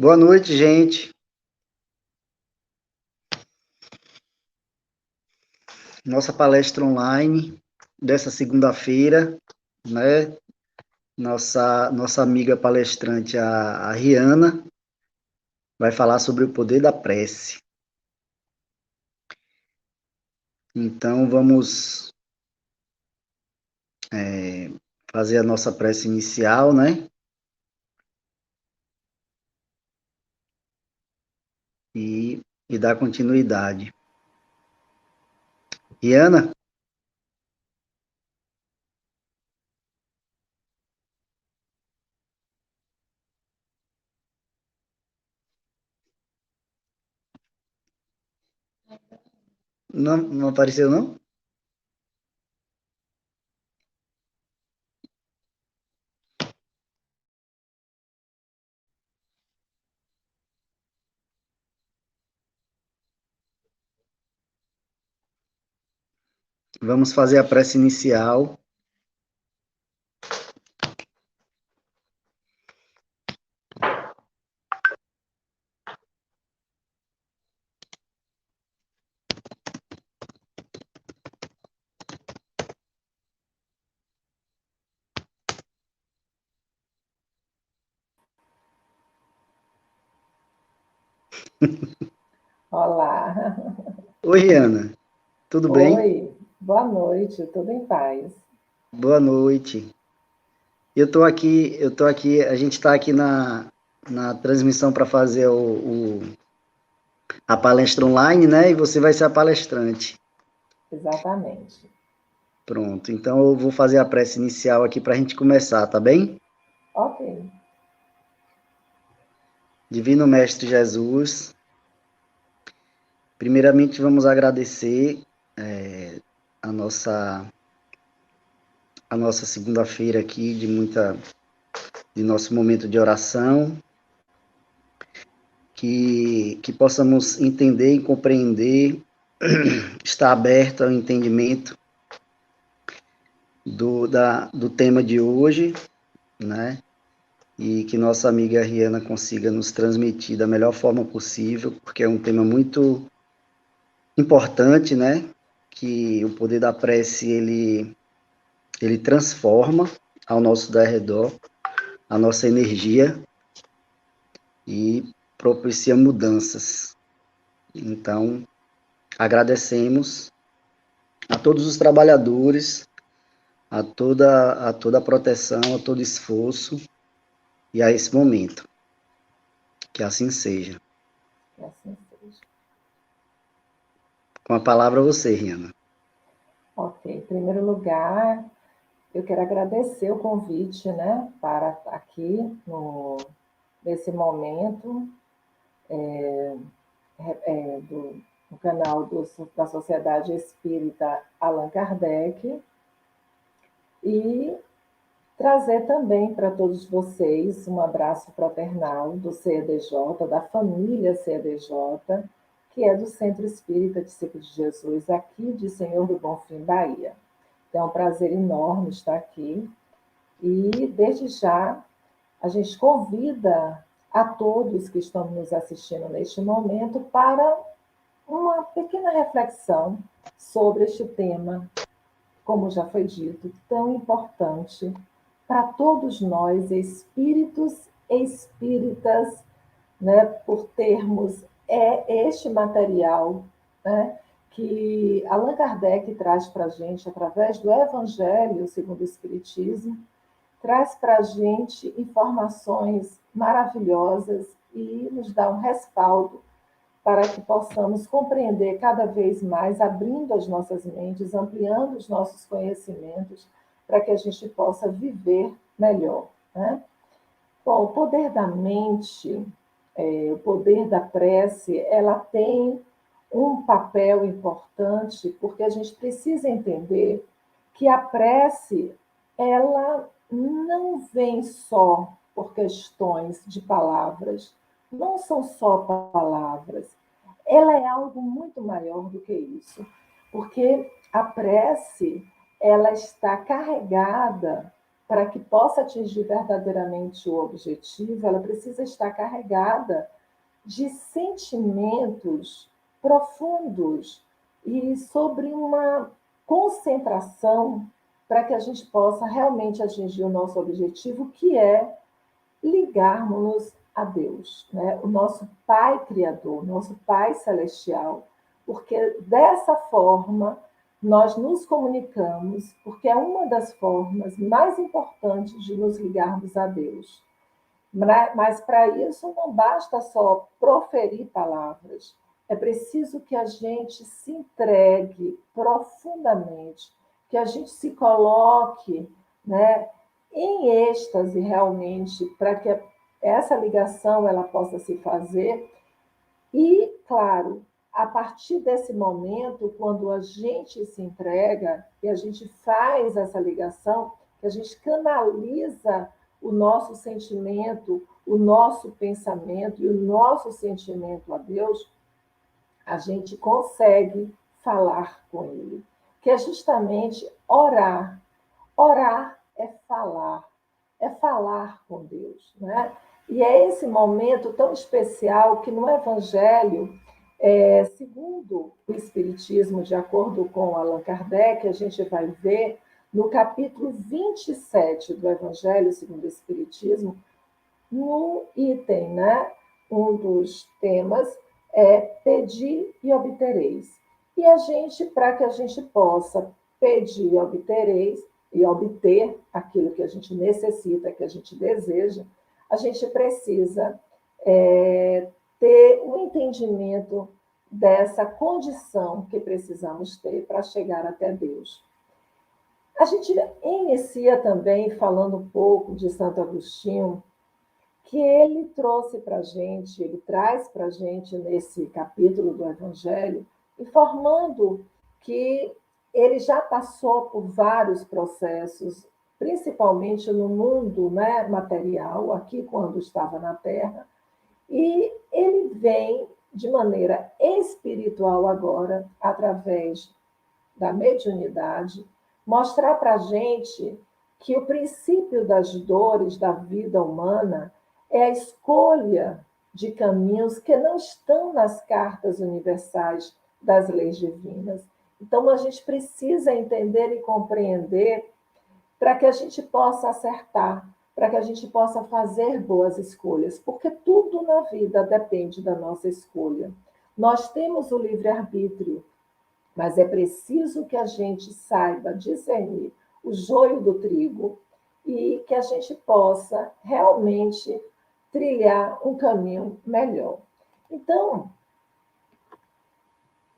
Boa noite, gente. Nossa palestra online dessa segunda-feira, né? Nossa amiga palestrante, a Rihanna, vai falar sobre o poder da prece. Então, vamos fazer a nossa prece inicial, né? E dar continuidade. Rihanna? Não apareceu, não? Vamos fazer a prece inicial. Olá. Oi, Rihanna. Tudo bem? Oi, boa noite, tudo em paz. Boa noite. A gente está aqui na transmissão para fazer a palestra online, né? E você vai ser a palestrante. Exatamente. Pronto, então eu vou fazer a prece inicial aqui para a gente começar, tá bem? Ok. Divino Mestre Jesus, primeiramente vamos agradecer a nossa, a nossa segunda-feira aqui de nosso momento de oração, que possamos entender e compreender, estar aberto ao entendimento do tema de hoje, né? E que nossa amiga Rihanna consiga nos transmitir da melhor forma possível, porque é um tema muito importante, né? Que o poder da prece, ele transforma ao nosso redor a nossa energia e propicia mudanças. Então, agradecemos a todos os trabalhadores, a toda a proteção, a todo esforço e a esse momento. Que assim seja. Que assim seja. Com a palavra você, Rihanna. Ok. Em primeiro lugar, eu quero agradecer o convite, né, para aqui nesse momento no canal da Sociedade Espírita Allan Kardec e trazer também para todos vocês um abraço fraternal do CEDJ, da família CEDJ, que é do Centro Espírita Discípulos de Jesus, aqui de Senhor do Bonfim, Bahia. Então, é um prazer enorme estar aqui. E, desde já, a gente convida a todos que estão nos assistindo neste momento para uma pequena reflexão sobre este tema, como já foi dito, tão importante para todos nós, espíritos e espíritas, né, por termos este material, né, que Allan Kardec traz para a gente através do Evangelho segundo o Espiritismo, traz para a gente informações maravilhosas e nos dá um respaldo para que possamos compreender cada vez mais, abrindo as nossas mentes, ampliando os nossos conhecimentos, para que a gente possa viver melhor. Né? Bom, o poder da mente, o poder da prece, ela tem um papel importante, porque a gente precisa entender que a prece, ela não vem só por questões de palavras, não são só palavras, ela é algo muito maior do que isso, porque a prece, ela está carregada para que possa atingir verdadeiramente o objetivo, ela precisa estar carregada de sentimentos profundos e sobre uma concentração para que a gente possa realmente atingir o nosso objetivo, que é ligarmos-nos a Deus, né? O nosso Pai Criador, nosso Pai Celestial, porque dessa forma nós nos comunicamos, porque é uma das formas mais importantes de nos ligarmos a Deus. Mas para isso não basta só proferir palavras, é preciso que a gente se entregue profundamente, que a gente se coloque, né, em êxtase realmente, para que essa ligação ela possa se fazer. E, claro, a partir desse momento, quando a gente se entrega e a gente faz essa ligação, que a gente canaliza o nosso sentimento, o nosso pensamento e o nosso sentimento a Deus, a gente consegue falar com Ele, que é justamente orar. Orar é falar com Deus, né? E é esse momento tão especial que no Evangelho, segundo o Espiritismo, de acordo com Allan Kardec, a gente vai ver no capítulo 27 do Evangelho segundo o Espiritismo, no item, né? Um dos temas é pedir e obtereis. E a gente, para que a gente possa pedir e obter aquilo que a gente necessita, que a gente deseja, a gente precisa ter um entendimento dessa condição que precisamos ter para chegar até Deus. A gente inicia também falando um pouco de Santo Agostinho, que ele trouxe para a gente, ele traz para a gente nesse capítulo do Evangelho, informando que ele já passou por vários processos, principalmente no mundo, né, material, aqui quando estava na Terra, e ele vem de maneira espiritual agora, através da mediunidade, mostrar para a gente que o princípio das dores da vida humana é a escolha de caminhos que não estão nas cartas universais das leis divinas. Então, a gente precisa entender e compreender para que a gente possa acertar, para que a gente possa fazer boas escolhas, porque tudo na vida depende da nossa escolha. Nós temos o livre-arbítrio, mas é preciso que a gente saiba discernir o joio do trigo e que a gente possa realmente trilhar um caminho melhor. Então,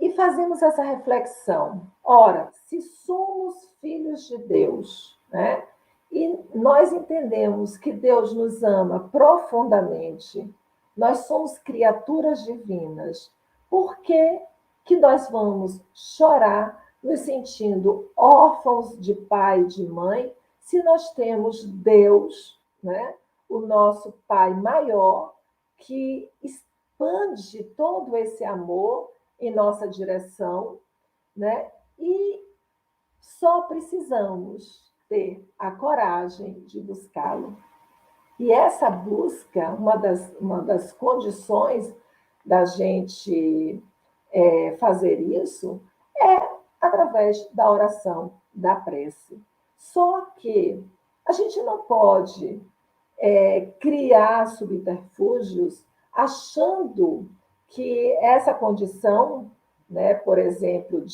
e fazemos essa reflexão. Ora, se somos filhos de Deus, né? E nós entendemos que Deus nos ama profundamente, nós somos criaturas divinas, por que que nós vamos chorar nos sentindo órfãos de pai e de mãe, se nós temos Deus, né? O nosso Pai maior, que expande todo esse amor em nossa direção, né? E só precisamos ter a coragem de buscá-lo. E essa busca, uma das condições da gente fazer isso, é através da oração, da prece. Só que a gente não pode criar subterfúgios achando que essa condição, né, por exemplo,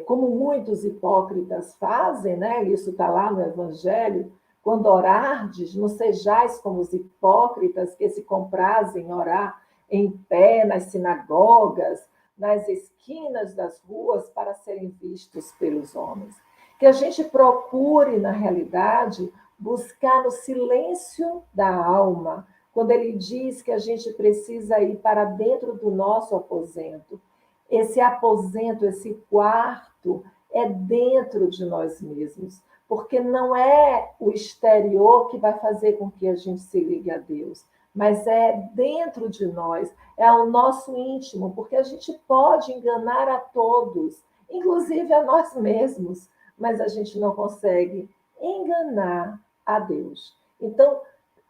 como muitos hipócritas fazem, né, isso está lá no Evangelho, quando orardes, não sejais como os hipócritas que se comprazem em orar em pé nas sinagogas, nas esquinas das ruas para serem vistos pelos homens. Que a gente procure, na realidade, buscar no silêncio da alma, quando ele diz que a gente precisa ir para dentro do nosso aposento. Esse aposento, esse quarto, é dentro de nós mesmos, porque não é o exterior que vai fazer com que a gente se ligue a Deus, mas é dentro de nós, é o nosso íntimo, porque a gente pode enganar a todos, inclusive a nós mesmos, mas a gente não consegue enganar a Deus. Então,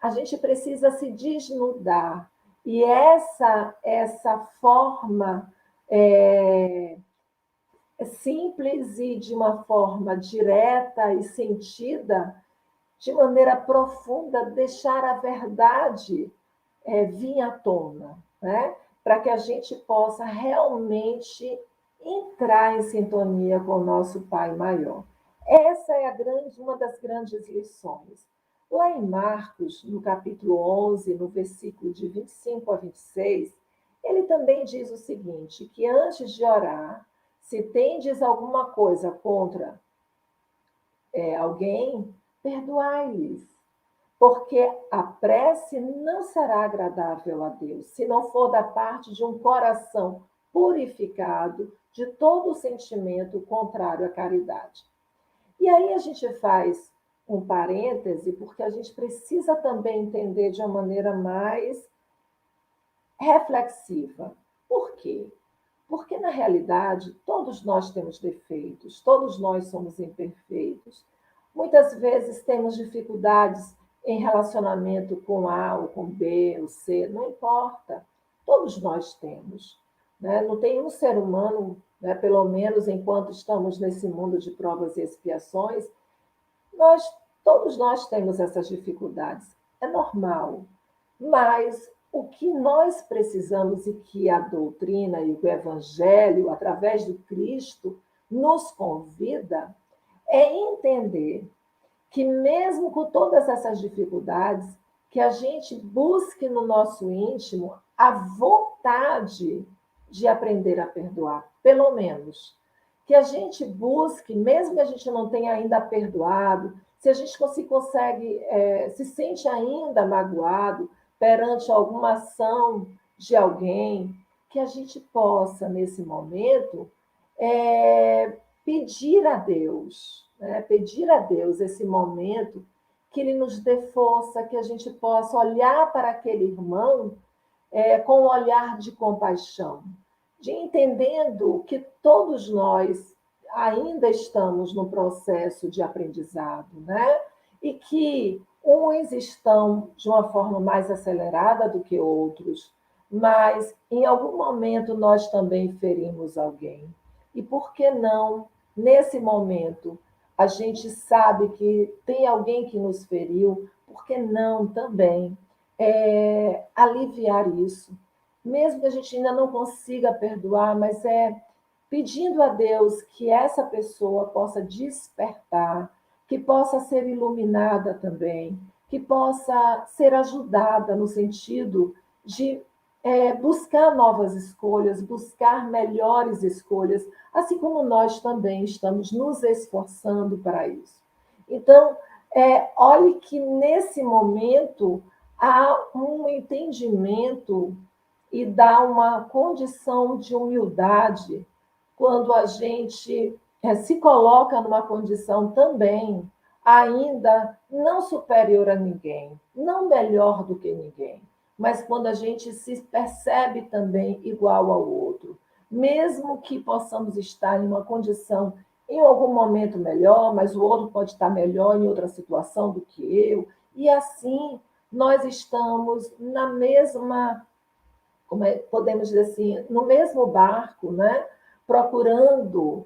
a gente precisa se desnudar. E essa forma simples e de uma forma direta e sentida, de maneira profunda, deixar a verdade vir à tona, né? Para que a gente possa realmente entrar em sintonia com o nosso Pai maior. Essa é uma das grandes lições. Lá em Marcos, no capítulo 11, no versículo de 25 a 26, ele também diz o seguinte, que antes de orar, se tendes alguma coisa contra alguém, perdoai-lhes, porque a prece não será agradável a Deus se não for da parte de um coração purificado de todo sentimento contrário à caridade. E aí a gente faz um parêntese, porque a gente precisa também entender de uma maneira mais reflexiva. Por quê? Porque, na realidade, todos nós temos defeitos, todos nós somos imperfeitos. Muitas vezes temos dificuldades em relacionamento com A ou com B ou C, não importa. Todos nós temos. Né? Não tem um ser humano, né, pelo menos enquanto estamos nesse mundo de provas e expiações, todos nós temos essas dificuldades. É normal. Mas o que nós precisamos e que a doutrina e o evangelho, através do Cristo, nos convida é entender que mesmo com todas essas dificuldades, que a gente busque no nosso íntimo a vontade de aprender a perdoar, pelo menos. Que a gente busque, mesmo que a gente não tenha ainda perdoado, se a gente se sente ainda magoado perante alguma ação de alguém, que a gente possa, nesse momento, pedir a Deus, né? Pedir a Deus esse momento que Ele nos dê força, que a gente possa olhar para aquele irmão com um olhar de compaixão, de entendendo que todos nós ainda estamos no processo de aprendizado, né? E que uns estão de uma forma mais acelerada do que outros, mas em algum momento nós também ferimos alguém. E por que não, nesse momento, a gente sabe que tem alguém que nos feriu, por que não também aliviar isso? Mesmo que a gente ainda não consiga perdoar, mas pedindo a Deus que essa pessoa possa despertar, que possa ser iluminada também, que possa ser ajudada no sentido de buscar novas escolhas, buscar melhores escolhas, assim como nós também estamos nos esforçando para isso. Então, olhe que nesse momento há um entendimento e dá uma condição de humildade quando a gente se coloca numa condição também ainda não superior a ninguém, não melhor do que ninguém, mas quando a gente se percebe também igual ao outro, mesmo que possamos estar em uma condição em algum momento melhor, mas o outro pode estar melhor em outra situação do que eu, e assim nós estamos na mesma, podemos dizer assim, no mesmo barco, né? Procurando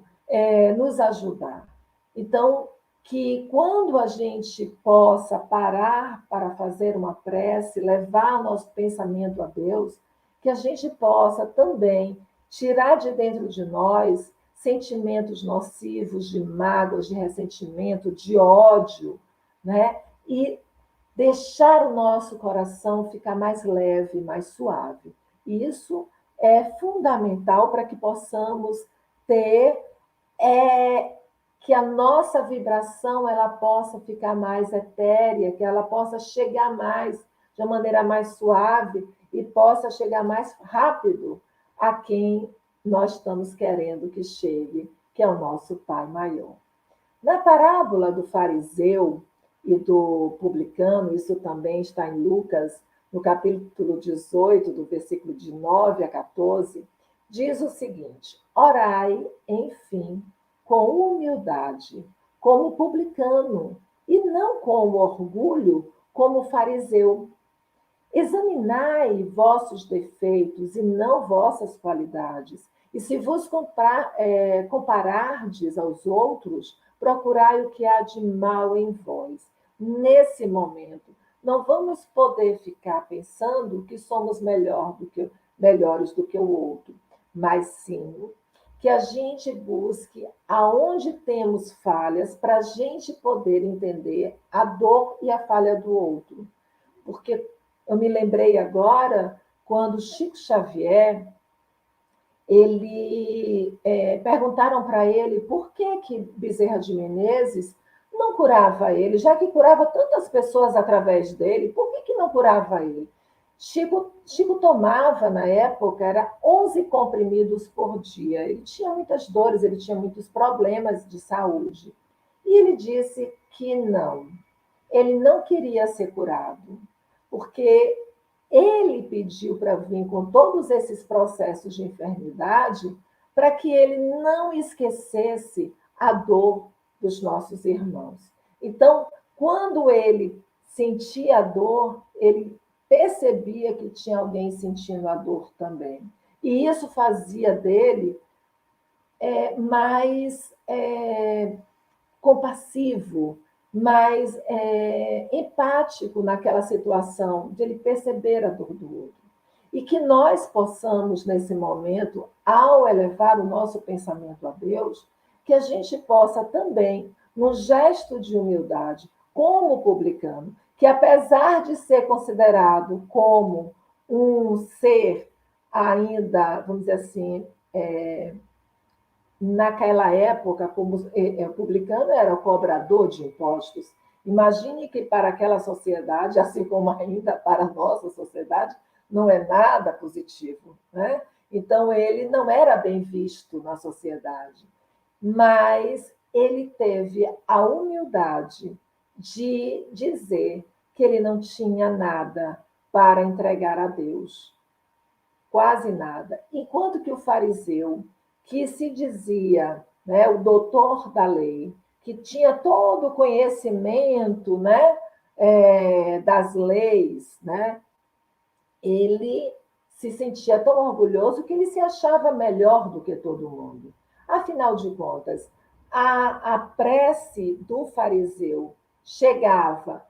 nos ajudar. Então, que quando a gente possa parar para fazer uma prece, levar o nosso pensamento a Deus, que a gente possa também tirar de dentro de nós sentimentos nocivos de mágoas, de ressentimento, de ódio, né? E deixar o nosso coração ficar mais leve, mais suave. Isso é fundamental para que possamos ter que a nossa vibração ela possa ficar mais etérea, que ela possa chegar mais de uma maneira mais suave e possa chegar mais rápido a quem nós estamos querendo que chegue, que é o nosso Pai maior. Na parábola do fariseu e do publicano, isso também está em Lucas, no capítulo 18, do versículo de 9 a 14, diz o seguinte: orai, enfim, com humildade, como publicano, e não com orgulho, como fariseu. Examinai vossos defeitos e não vossas qualidades. E se vos comparardes aos outros, procurai o que há de mal em vós. Nesse momento, não vamos poder ficar pensando que somos melhores do que o outro, mas sim que a gente busque aonde temos falhas para a gente poder entender a dor e a falha do outro. Porque eu me lembrei agora quando Chico Xavier, perguntaram para ele por que Bezerra de Menezes não curava ele, já que curava tantas pessoas através dele, por que não curava ele? Chico tomava, na época, era 11 comprimidos por dia. Ele tinha muitas dores, ele tinha muitos problemas de saúde. E ele disse que não, ele não queria ser curado, porque ele pediu para vir com todos esses processos de enfermidade para que ele não esquecesse a dor dos nossos irmãos. Então, quando ele sentia a dor, ele percebia que tinha alguém sentindo a dor também. E isso fazia dele mais compassivo, mais empático naquela situação, de ele perceber a dor do outro. E que nós possamos, nesse momento, ao elevar o nosso pensamento a Deus, que a gente possa também, no gesto de humildade, como publicano, que apesar de ser considerado como um ser ainda, vamos dizer assim, naquela época, como o publicano era o cobrador de impostos. Imagine que para aquela sociedade, assim como ainda para a nossa sociedade, não é nada positivo, né? Então, ele não era bem visto na sociedade, mas ele teve a humildade de dizer que ele não tinha nada para entregar a Deus, quase nada. Enquanto que o fariseu, que se dizia, né, o doutor da lei, que tinha todo o conhecimento, né, das leis, né, ele se sentia tão orgulhoso que ele se achava melhor do que todo mundo. Afinal de contas, a prece do fariseu chegava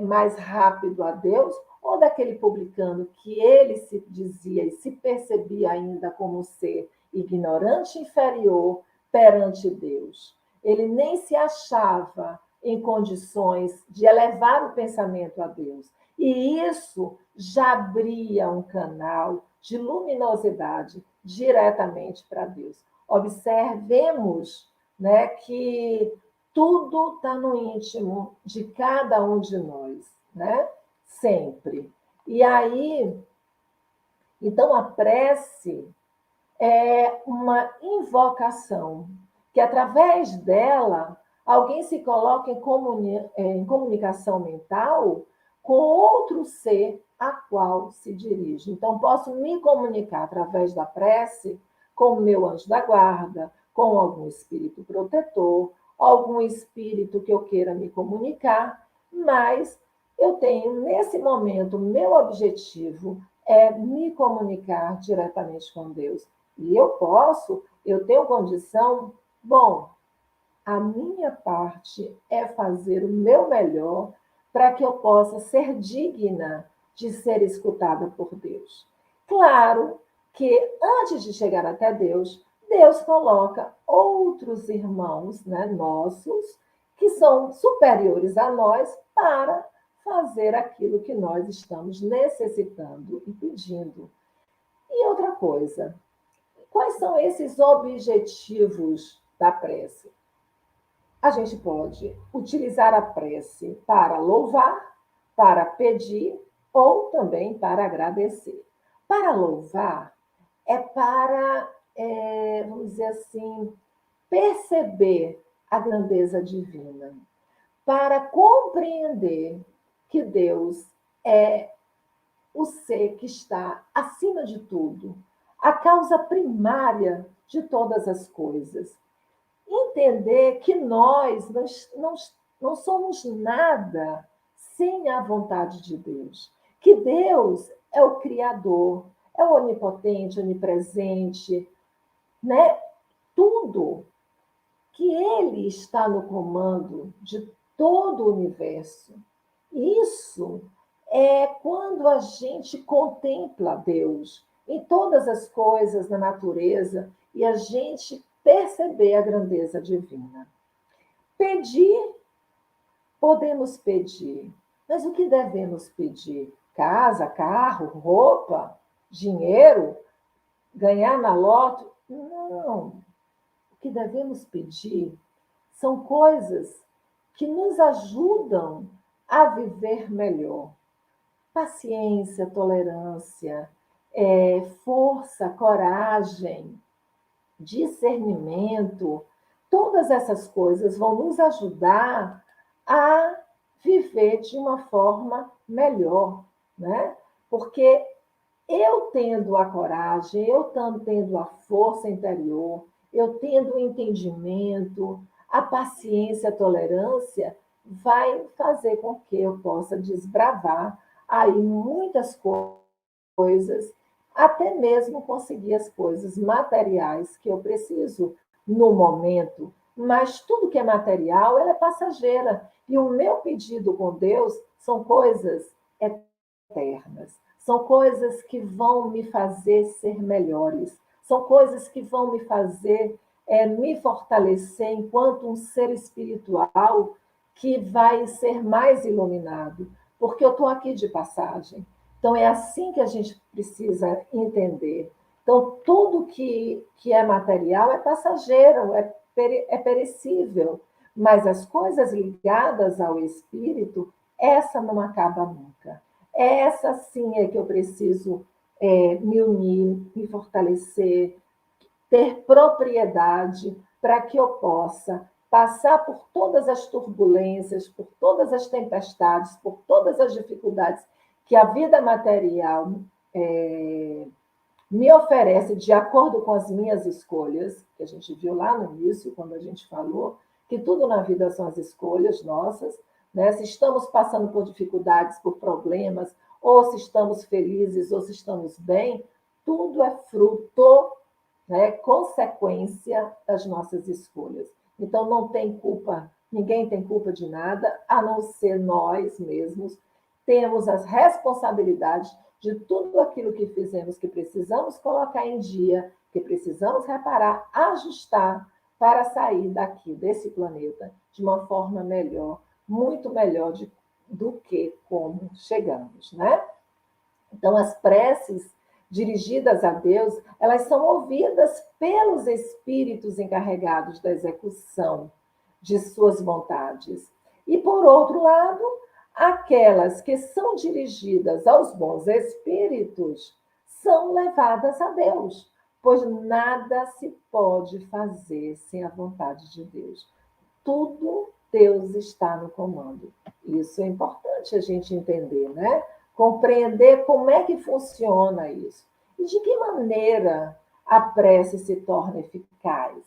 mais rápido a Deus ou daquele publicano que ele se dizia e se percebia ainda como ser ignorante e inferior perante Deus? Ele nem se achava em condições de elevar o pensamento a Deus. E isso já abria um canal de luminosidade diretamente para Deus. Observemos, né, que tudo está no íntimo de cada um de nós, né? Sempre. E aí, então a prece é uma invocação, que através dela alguém se coloca em comunicação mental com outro ser a qual se dirige. Então, posso me comunicar através da prece com o meu anjo da guarda, com algum espírito protetor, algum espírito que eu queira me comunicar, mas eu tenho, nesse momento, meu objetivo é me comunicar diretamente com Deus. E eu tenho condição, bom, a minha parte é fazer o meu melhor para que eu possa ser digna de ser escutada por Deus. Claro que antes de chegar até Deus, Deus coloca outros irmãos, né, nossos, que são superiores a nós, para fazer aquilo que nós estamos necessitando e pedindo. E outra coisa, quais são esses objetivos da prece? A gente pode utilizar a prece para louvar, para pedir ou também para agradecer. Para louvar é para, vamos dizer assim, perceber a grandeza divina, para compreender que Deus é o ser que está acima de tudo, a causa primária de todas as coisas. entender que nós não somos nada sem a vontade de Deus. Que Deus é o Criador, é o onipotente, onipresente, né? Tudo, que Ele está no comando de todo o universo. Isso é quando a gente contempla Deus em todas as coisas na natureza e a gente perceber a grandeza divina. Pedir, podemos pedir, mas o que devemos pedir? Casa, carro, roupa, dinheiro, ganhar na loto? Não. O que devemos pedir são coisas que nos ajudam a viver melhor. Paciência, tolerância, força, coragem, discernimento, todas essas coisas vão nos ajudar a viver de uma forma melhor, né? Porque eu tendo a coragem, eu tendo a força interior, eu tendo o entendimento, a paciência, a tolerância, vai fazer com que eu possa desbravar aí muitas coisas, até mesmo conseguir as coisas materiais que eu preciso no momento. Mas tudo que é material, ela é passageira. E o meu pedido com Deus são coisas eternas. São coisas que vão me fazer ser melhores. São coisas que vão me fazer me fortalecer enquanto um ser espiritual que vai ser mais iluminado. Porque eu estou aqui de passagem. Então, é assim que a gente precisa entender. Então, tudo que é material é passageiro, é perecível. Mas as coisas ligadas ao espírito, essa não acaba nunca. Essa sim é que eu preciso me unir, me fortalecer, ter propriedade para que eu possa passar por todas as turbulências, por todas as tempestades, por todas as dificuldades que a vida material me oferece de acordo com as minhas escolhas, que a gente viu lá no início, quando a gente falou que tudo na vida são as escolhas nossas, né? Se estamos passando por dificuldades, por problemas, ou se estamos felizes, ou se estamos bem, tudo é fruto, né, consequência das nossas escolhas. Então, não tem culpa, ninguém tem culpa de nada, a não ser nós mesmos. Temos as responsabilidades de tudo aquilo que fizemos, que precisamos colocar em dia, que precisamos reparar, ajustar para sair daqui, desse planeta, de uma forma melhor, muito melhor do que como chegamos, né? Então, as preces dirigidas a Deus, elas são ouvidas pelos espíritos encarregados da execução de suas vontades. E, por outro lado, aquelas que são dirigidas aos bons espíritos são levadas a Deus, pois nada se pode fazer sem a vontade de Deus. Tudo Deus está no comando. Isso é importante a gente entender, né? Compreender como é que funciona isso. E de que maneira a prece se torna eficaz,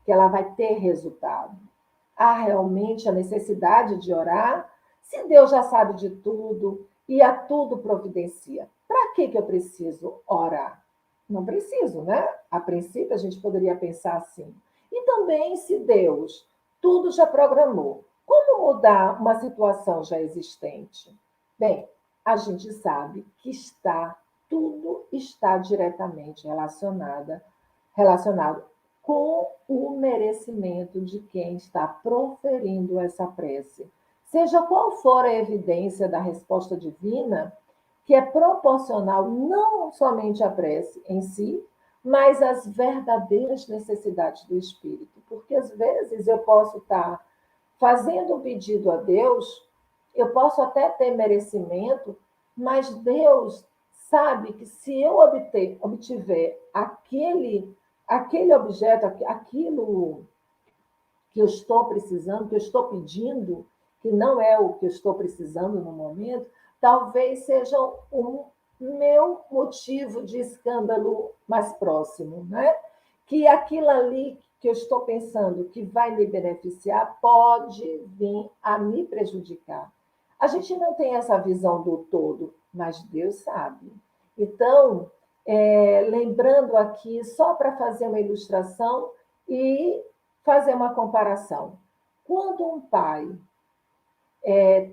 que ela vai ter resultado. Há realmente a necessidade de orar? Se Deus já sabe de tudo e a tudo providencia, para que eu preciso orar? Não preciso, né? A princípio, a gente poderia pensar assim. E também, se Deus tudo já programou, como mudar uma situação já existente? Bem, a gente sabe que tudo está diretamente relacionado com o merecimento de quem está proferindo essa prece. Seja qual for a evidência da resposta divina, que é proporcional não somente à prece em si, mas às verdadeiras necessidades do espírito. Porque às vezes eu posso estar fazendo um pedido a Deus, eu posso até ter merecimento, mas Deus sabe que se eu obtiver aquele objeto, aquilo que eu estou precisando, que eu estou pedindo, que não é o que eu estou precisando no momento, talvez seja um meu motivo de escândalo mais próximo, né? que aquilo ali que eu estou pensando que vai me beneficiar pode vir a me prejudicar. A gente não tem essa visão do todo, mas Deus sabe. Então, lembrando aqui, só para fazer uma ilustração e fazer uma comparação. Quando um pai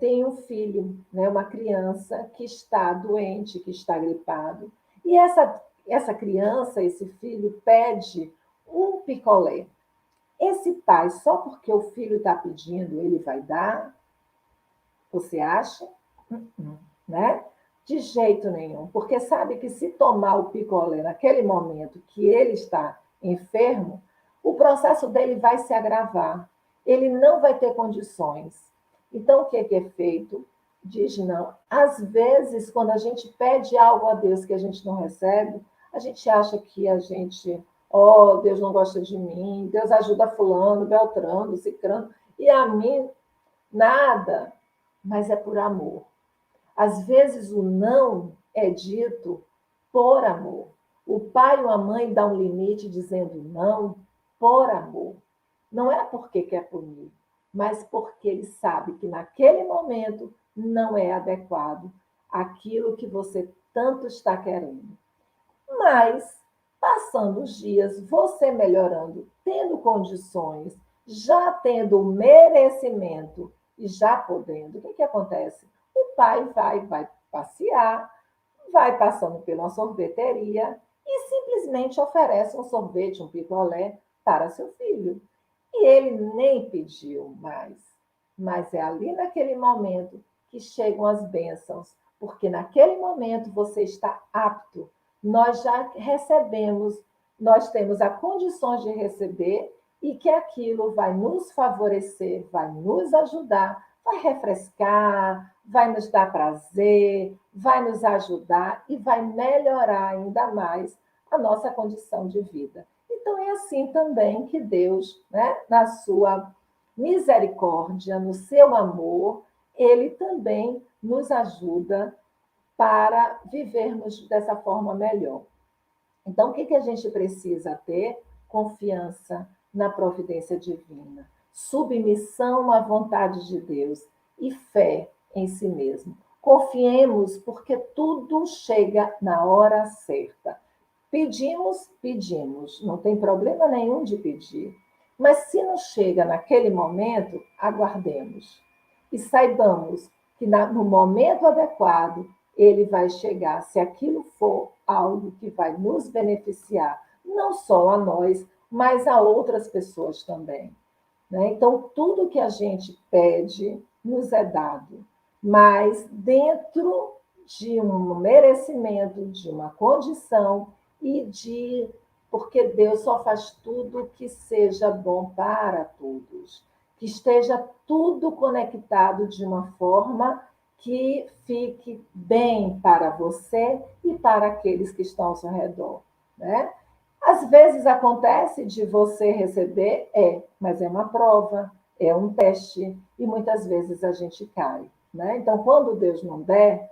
tem um filho, né, uma criança que está doente, que está gripado, e essa criança, esse filho, pede um picolé. Esse pai, só porque o filho está pedindo, ele vai dar? Você acha? Né? De jeito nenhum, porque sabe que se tomar o picolé naquele momento que ele está enfermo, o processo dele vai se agravar. Ele não vai ter condições. Então, o que é feito? Diz não. Às vezes, quando a gente pede algo a Deus que a gente não recebe, a gente acha que a gente, Deus não gosta de mim, Deus ajuda fulano, beltrano, cicrano, e a mim nada, mas é por amor. Às vezes o não é dito por amor. O pai ou a mãe dá um limite dizendo não por amor. Não é porque quer punir, mas porque ele sabe que naquele momento não é adequado aquilo que você tanto está querendo. Mas, passando os dias, você melhorando, tendo condições, já tendo o merecimento e já podendo, o que acontece? O pai vai passear, vai passando pela sorveteria e simplesmente oferece um sorvete, um picolé para seu filho. E ele nem pediu mais. Mas é ali naquele momento que chegam as bênçãos, porque naquele momento você está apto. Nós já recebemos, nós temos as condições de receber e que aquilo vai nos favorecer, vai nos ajudar, vai refrescar, vai nos dar prazer, vai nos ajudar e vai melhorar ainda mais a nossa condição de vida. Então, é assim também que Deus, né, na sua misericórdia, no seu amor, ele também nos ajuda para vivermos dessa forma melhor. Então, o que a gente precisa ter? Confiança na providência divina, submissão à vontade de Deus e fé em si mesmo. Confiemos, porque tudo chega na hora certa. Pedimos, pedimos, não tem problema nenhum de pedir. Mas se não chega naquele momento, aguardemos. E saibamos que no momento adequado ele vai chegar, se aquilo for algo que vai nos beneficiar, não só a nós, mas a outras pessoas também. Né? Então, tudo que a gente pede nos é dado, mas dentro de um merecimento, de uma condição e de. Porque Deus só faz tudo que seja bom para todos, que esteja tudo conectado de uma forma que fique bem para você e para aqueles que estão ao seu redor. Né? Às vezes acontece de você receber, mas é uma prova, é um teste, e muitas vezes a gente cai. Né? Então, quando Deus não der,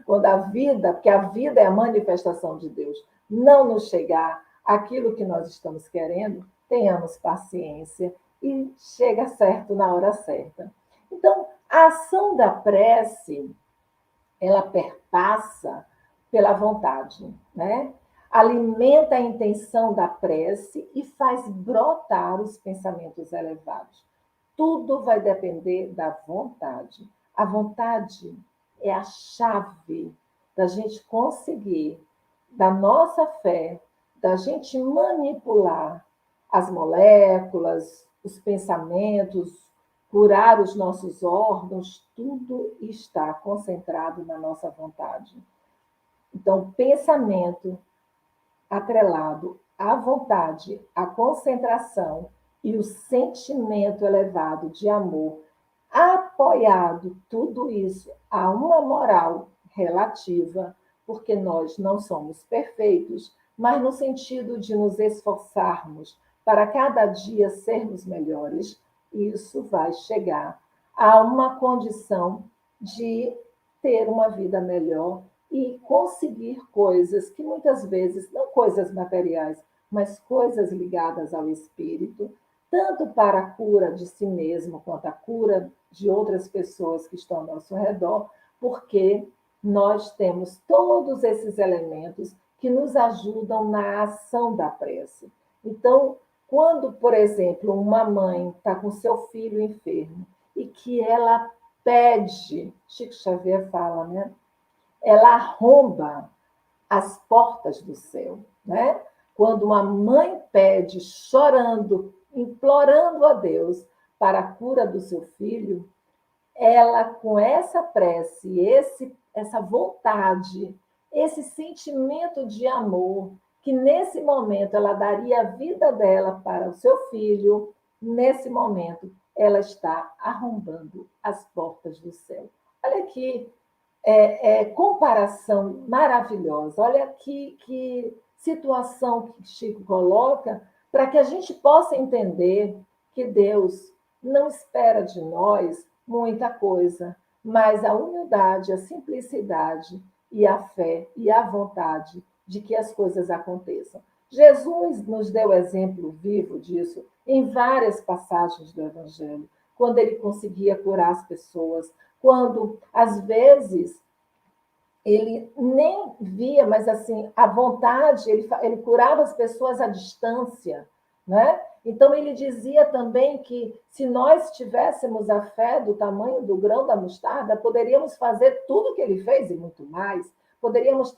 quando a vida, porque a vida é a manifestação de Deus, não nos chegar aquilo que nós estamos querendo, tenhamos paciência e chega certo na hora certa. Então, a ação da prece, ela perpassa pela vontade, né? Alimenta a intenção da prece e faz brotar os pensamentos elevados. Tudo vai depender da vontade. A vontade é a chave da gente conseguir, da nossa fé, da gente manipular as moléculas, os pensamentos, curar os nossos órgãos, tudo está concentrado na nossa vontade. Então, pensamento atrelado à vontade, à concentração e o sentimento elevado de amor, apoiado tudo isso a uma moral relativa, porque nós não somos perfeitos, mas no sentido de nos esforçarmos para cada dia sermos melhores, isso vai chegar a uma condição de ter uma vida melhor e conseguir coisas que muitas vezes, não coisas materiais, mas coisas ligadas ao espírito, tanto para a cura de si mesmo quanto a cura de outras pessoas que estão ao nosso redor, porque nós temos todos esses elementos que nos ajudam na ação da prece. Então, quando, por exemplo, uma mãe está com seu filho enfermo e que ela pede, Chico Xavier fala, né? Ela arromba as portas do céu, né? Quando uma mãe pede, chorando, implorando a Deus para a cura do seu filho, ela, com essa prece, essa vontade, esse sentimento de amor, que nesse momento ela daria a vida dela para o seu filho, nesse momento ela está arrombando as portas do céu. Olha que comparação maravilhosa, olha que situação que Chico coloca para que a gente possa entender que Deus não espera de nós muita coisa, mas a humildade, a simplicidade e a fé e a vontade de que as coisas aconteçam. Jesus nos deu exemplo vivo disso em várias passagens do Evangelho, quando ele conseguia curar as pessoas, quando, às vezes, ele nem via, mas assim, a vontade, ele curava as pessoas à distância, né? Então, ele dizia também que se nós tivéssemos a fé do tamanho do grão da mostarda, poderíamos fazer tudo o que ele fez e muito mais. Poderíamos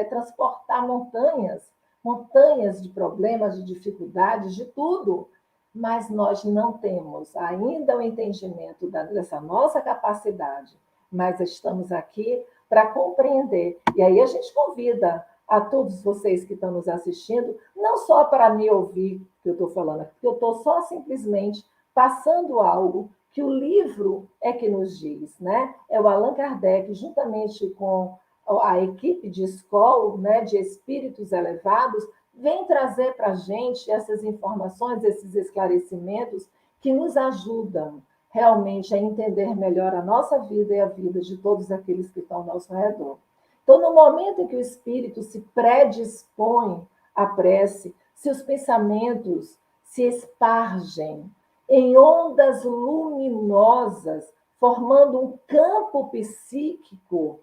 transportar montanhas de problemas, de dificuldades, de tudo. Mas nós não temos ainda o entendimento dessa nossa capacidade, mas estamos aqui para compreender. E aí a gente convida a todos vocês que estão nos assistindo, não só para me ouvir que eu estou falando, porque eu estou só simplesmente passando algo que o livro é que nos diz, né? É o Allan Kardec, juntamente com a equipe de escola, né, de espíritos elevados, vem trazer para a gente essas informações, esses esclarecimentos que nos ajudam realmente a entender melhor a nossa vida e a vida de todos aqueles que estão ao nosso redor. Então, no momento em que o espírito se predispõe à prece, seus pensamentos se espargem em ondas luminosas, formando um campo psíquico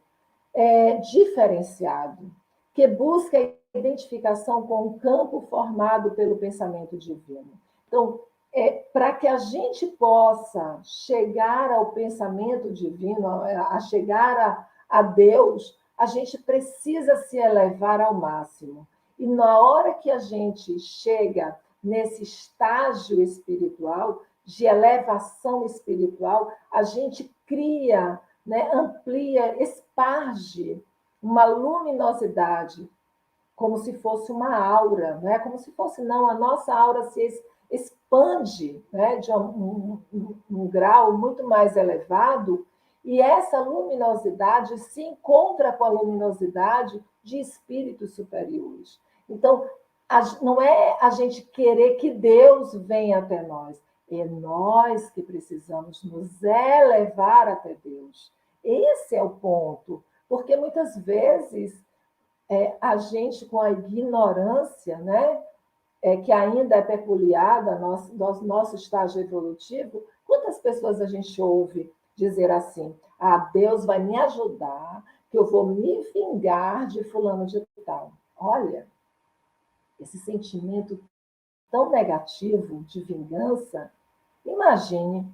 diferenciado, que busca a identificação com o campo formado pelo pensamento divino. Então, para que a gente possa chegar ao pensamento divino, a chegar a Deus, a gente precisa se elevar ao máximo. E na hora que a gente chega nesse estágio espiritual, de elevação espiritual, a gente cria, né, amplia, esparge uma luminosidade, como se fosse uma aura, né? Como se fosse, não, a nossa aura se expande, né, de um grau muito mais elevado, e essa luminosidade se encontra com a luminosidade de espíritos superiores. Então, não é a gente querer que Deus venha até nós, é nós que precisamos nos elevar até Deus. Esse é o ponto, porque muitas vezes a gente, com a ignorância, né, que ainda é peculiar do nosso estágio evolutivo, quantas pessoas a gente ouve dizer assim: Deus vai me ajudar, que eu vou me vingar de fulano de tal. Olha, esse sentimento tão negativo de vingança, imagine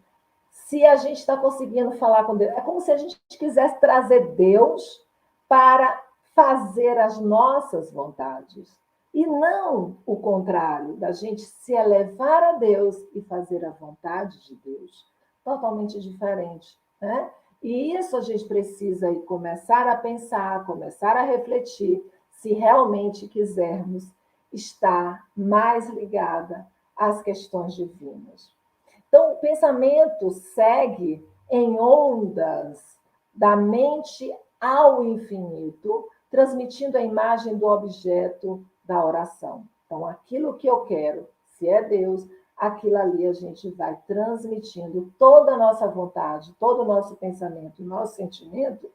se a gente está conseguindo falar com Deus. É como se a gente quisesse trazer Deus para fazer as nossas vontades. E não o contrário, da gente se elevar a Deus e fazer a vontade de Deus. Totalmente diferente, né? E isso a gente precisa começar a pensar, começar a refletir, se realmente quisermos estar mais ligada às questões divinas. Então, o pensamento segue em ondas da mente ao infinito, transmitindo a imagem do objeto da oração. Então, aquilo que eu quero, se é Deus, aquilo ali a gente vai transmitindo toda a nossa vontade, todo o nosso pensamento, o nosso sentimento,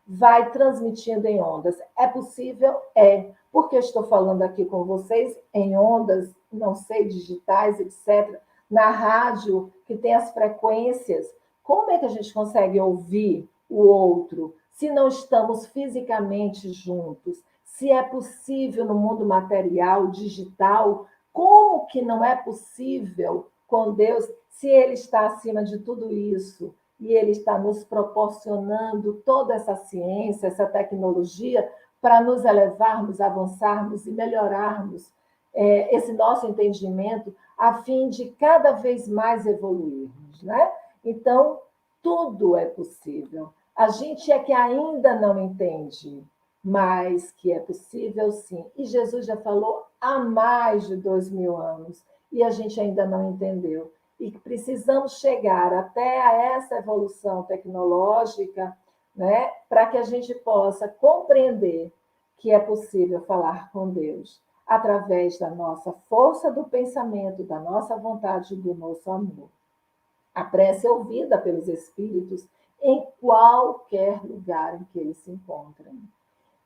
vai transmitindo em ondas. É possível? É. Porque eu estou falando aqui com vocês em ondas, não sei, digitais, etc., na rádio, que tem as frequências. Como é que a gente consegue ouvir o outro se não estamos fisicamente juntos? Se é possível no mundo material, digital, como que não é possível com Deus se Ele está acima de tudo isso? E Ele está nos proporcionando toda essa ciência, essa tecnologia, para nos elevarmos, avançarmos e melhorarmos esse nosso entendimento, a fim de cada vez mais evoluirmos, né? Então, tudo é possível. A gente é que ainda não entende, mas que é possível sim. E Jesus já falou há mais de 2000 anos, e a gente ainda não entendeu. E precisamos chegar até a essa evolução tecnológica, né, para que a gente possa compreender que é possível falar com Deus através da nossa força do pensamento, da nossa vontade e do nosso amor. A prece é ouvida pelos espíritos em qualquer lugar em que eles se encontrem.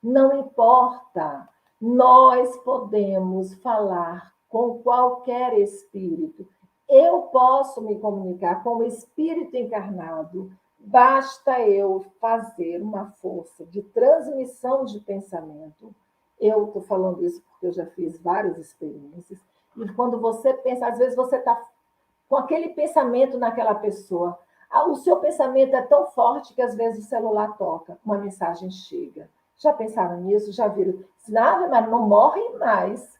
Não importa, nós podemos falar com qualquer espírito. Eu posso me comunicar com o espírito encarnado. Basta eu fazer uma força de transmissão de pensamento. Eu estou falando isso porque eu já fiz várias experiências. E quando você pensa, às vezes você está com aquele pensamento naquela pessoa. O seu pensamento é tão forte que às vezes o celular toca, uma mensagem chega. Já pensaram nisso? Já viram? Nada, mas não morre mais.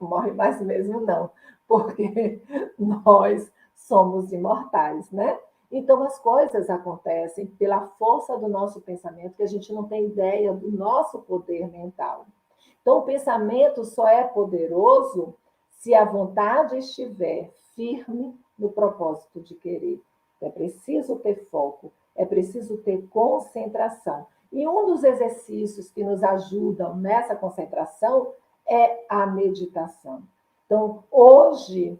Não morre mais mesmo, não. Porque nós somos imortais, né? Então, as coisas acontecem pela força do nosso pensamento, que a gente não tem ideia do nosso poder mental. Então, o pensamento só é poderoso se a vontade estiver firme no propósito de querer. É preciso ter foco, é preciso ter concentração. E um dos exercícios que nos ajudam nessa concentração é a meditação. Então, hoje,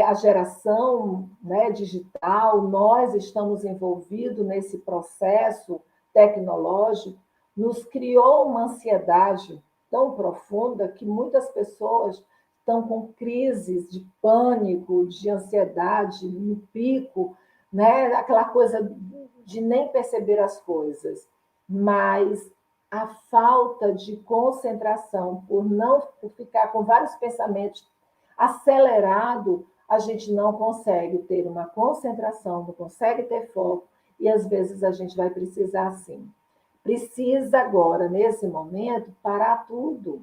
a geração, né, digital, nós estamos envolvidos nesse processo tecnológico, nos criou uma ansiedade tão profunda que muitas pessoas estão com crises de pânico, de ansiedade no pico, né? Aquela coisa de nem perceber as coisas. Mas a falta de concentração, por ficar com vários pensamentos acelerado, a gente não consegue ter uma concentração, não consegue ter foco, e às vezes a gente vai precisar sim. Precisa agora, nesse momento, parar tudo,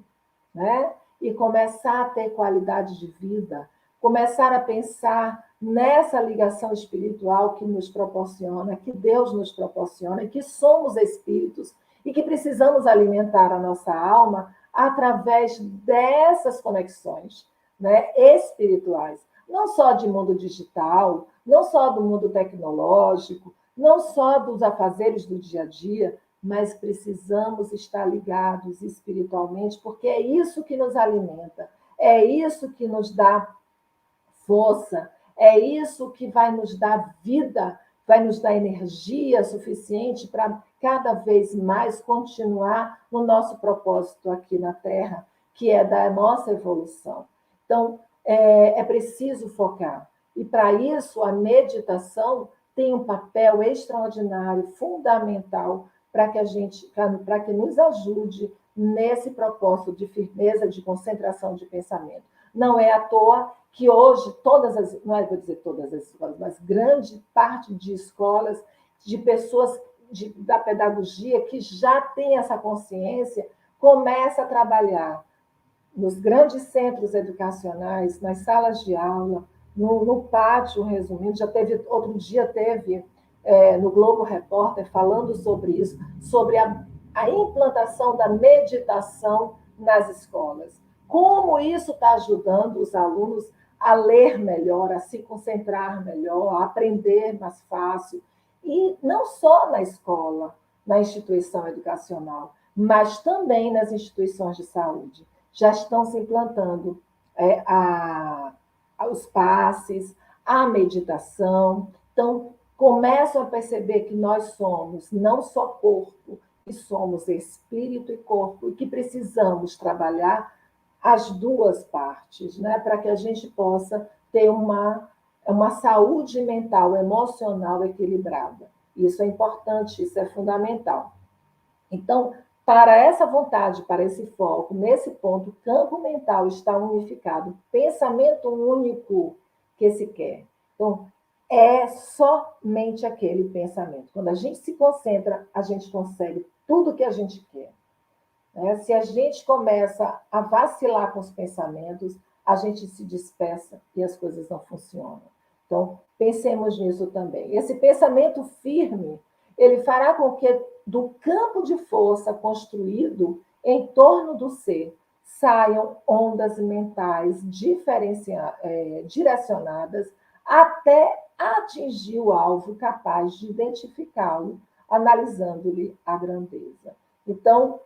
né? E começar a ter qualidade de vida, começar a pensar nessa ligação espiritual que nos proporciona, que Deus nos proporciona, que somos espíritos e que precisamos alimentar a nossa alma através dessas conexões, né, espirituais. Não só de mundo digital, não só do mundo tecnológico, não só dos afazeres do dia a dia, mas precisamos estar ligados espiritualmente, porque é isso que nos alimenta, é isso que nos dá força, é isso que vai nos dar vida, vai nos dar energia suficiente para cada vez mais continuar no nosso propósito aqui na Terra, que é da nossa evolução. Então, é preciso focar. E para isso, a meditação tem um papel extraordinário, fundamental, para que nos ajude nesse propósito de firmeza, de concentração de pensamento. Não é à toa que hoje não vou dizer todas as escolas, mas grande parte de escolas, de pessoas da pedagogia que já tem essa consciência, começa a trabalhar nos grandes centros educacionais, nas salas de aula, no pátio, resumindo, outro dia teve no Globo Repórter falando sobre isso, sobre a implantação da meditação nas escolas. Como isso está ajudando os alunos a ler melhor, a se concentrar melhor, a aprender mais fácil. E não só na escola, na instituição educacional, mas também nas instituições de saúde. Já estão se implantando os passes, a meditação. Então, começam a perceber que nós somos não só corpo, que somos espírito e corpo e que precisamos trabalhar as duas partes, né, para que a gente possa ter uma saúde mental, emocional equilibrada. Isso é importante, isso é fundamental. Então, para essa vontade, para esse foco, nesse ponto, o campo mental está unificado, pensamento único que se quer. Então, é somente aquele pensamento. Quando a gente se concentra, a gente consegue tudo que a gente quer. Né? Se a gente começa a vacilar com os pensamentos, a gente se dispersa e as coisas não funcionam. Então, pensemos nisso também. Esse pensamento firme, ele fará com que do campo de força construído em torno do ser saiam ondas mentais direcionadas até atingir o alvo capaz de identificá-lo, analisando-lhe a grandeza. Então,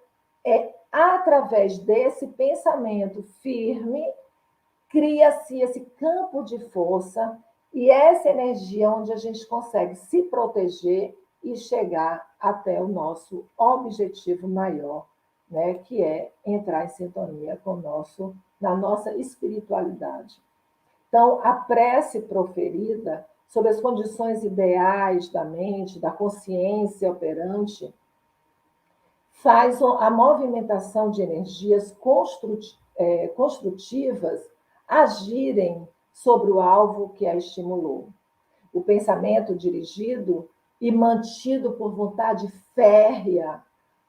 é através desse pensamento firme, cria-se esse campo de força e essa energia onde a gente consegue se proteger e chegar até o nosso objetivo maior, né, que é entrar em sintonia com na nossa espiritualidade. Então, a prece proferida sob as condições ideais da mente, da consciência operante, faz a movimentação de energias construtivas agirem sobre o alvo que a estimulou. O pensamento dirigido e mantido por vontade férrea,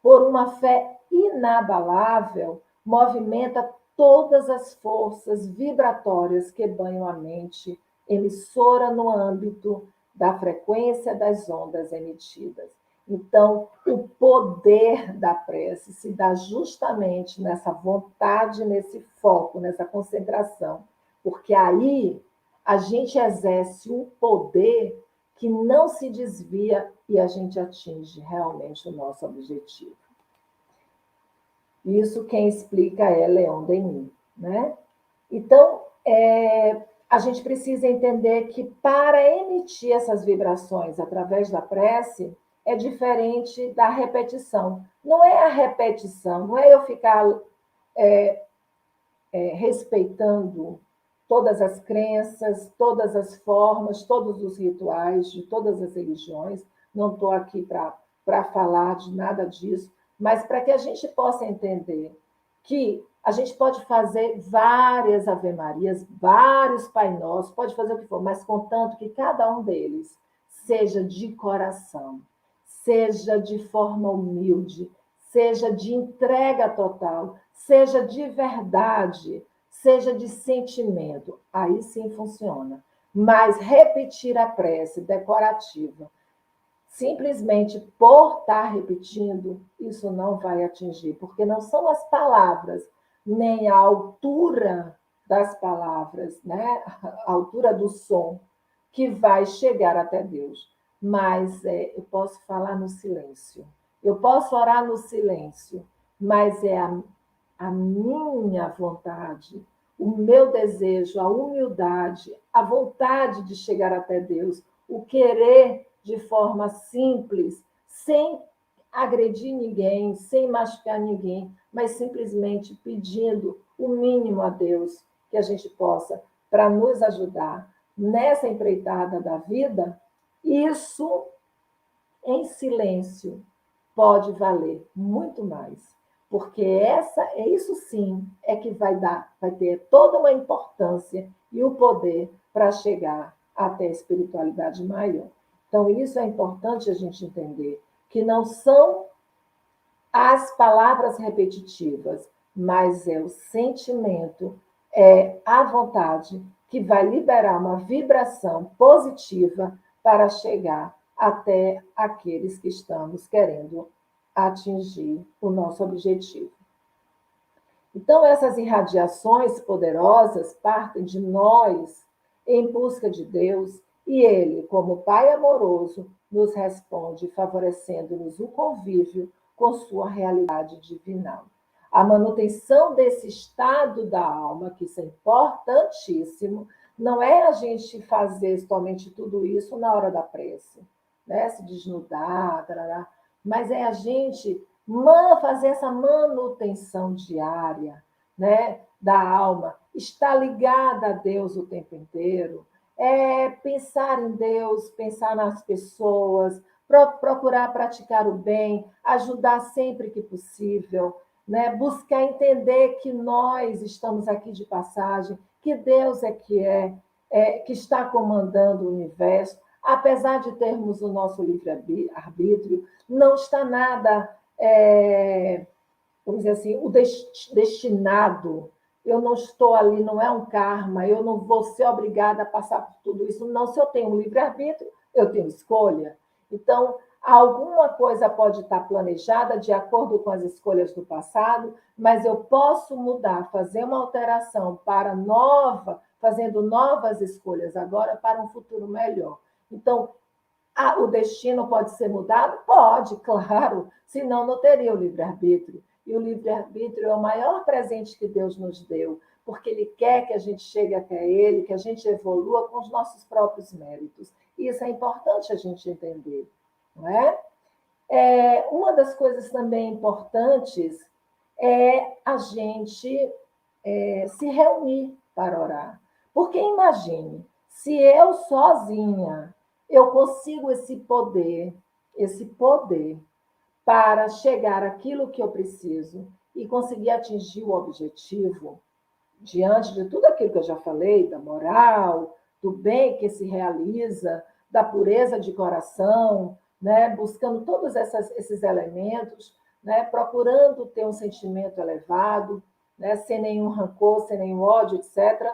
por uma fé inabalável, movimenta todas as forças vibratórias que banham a mente, emissora no âmbito da frequência das ondas emitidas. Então, o poder da prece se dá justamente nessa vontade, nesse foco, nessa concentração, porque aí a gente exerce um poder que não se desvia e a gente atinge realmente o nosso objetivo. Isso quem explica é Leon Denis, né? Então, a gente precisa entender que para emitir essas vibrações através da prece, é diferente da repetição. Não é a repetição, não é eu ficar respeitando todas as crenças, todas as formas, todos os rituais de todas as religiões. Não estou aqui para falar de nada disso, mas para que a gente possa entender que a gente pode fazer várias Ave-Marias, vários Pai Nosso, pode fazer o que for, mas contanto que cada um deles seja de coração, seja de forma humilde, seja de entrega total, seja de verdade, seja de sentimento. Aí sim funciona. Mas repetir a prece decorativa, simplesmente por estar repetindo, isso não vai atingir, porque não são as palavras, nem a altura das palavras, né? A altura do som, que vai chegar até Deus. Mas eu posso falar no silêncio, eu posso orar no silêncio, mas é a minha vontade, o meu desejo, a humildade, a vontade de chegar até Deus, o querer de forma simples, sem agredir ninguém, sem machucar ninguém, mas simplesmente pedindo o mínimo a Deus que a gente possa para nos ajudar nessa empreitada da vida. Isso em silêncio pode valer muito mais, porque isso sim é que vai ter toda uma importância e o poder para chegar até a espiritualidade maior. Então, isso é importante a gente entender, que não são as palavras repetitivas, mas é o sentimento, é a vontade que vai liberar uma vibração positiva para chegar até aqueles que estamos querendo atingir o nosso objetivo. Então, essas irradiações poderosas partem de nós em busca de Deus e Ele, como Pai amoroso, nos responde, favorecendo-nos o convívio com sua realidade divinal. A manutenção desse estado da alma, que isso é importantíssimo, não é a gente fazer somente tudo isso na hora da prece, né? Se desnudar, tarará, mas é a gente fazer essa manutenção diária, né, da alma, estar ligada a Deus o tempo inteiro, pensar em Deus, pensar nas pessoas, procurar praticar o bem, ajudar sempre que possível, né? Buscar entender que nós estamos aqui de passagem, que Deus que está comandando o universo, apesar de termos o nosso livre-arbítrio, não está nada, vamos dizer assim, o destinado. Eu não estou ali, não é um karma, eu não vou ser obrigada a passar por tudo isso. Não, se eu tenho um livre-arbítrio, eu tenho escolha. Então, alguma coisa pode estar planejada de acordo com as escolhas do passado, mas eu posso mudar, fazer uma alteração para fazendo novas escolhas agora para um futuro melhor. Então, o destino pode ser mudado? Pode, claro, senão não teria o livre-arbítrio. E o livre-arbítrio é o maior presente que Deus nos deu, porque Ele quer que a gente chegue até Ele, que a gente evolua com os nossos próprios méritos. E isso é importante a gente entender, não é? Uma das coisas também importantes é a gente se reunir para orar. Porque imagine, se eu sozinha eu consigo esse poder para chegar àquilo que eu preciso e conseguir atingir o objetivo, diante de tudo aquilo que eu já falei, da moral, do bem que se realiza, da pureza de coração, né? Buscando todos esses elementos, né? Procurando ter um sentimento elevado, né? Sem nenhum rancor, sem nenhum ódio, etc.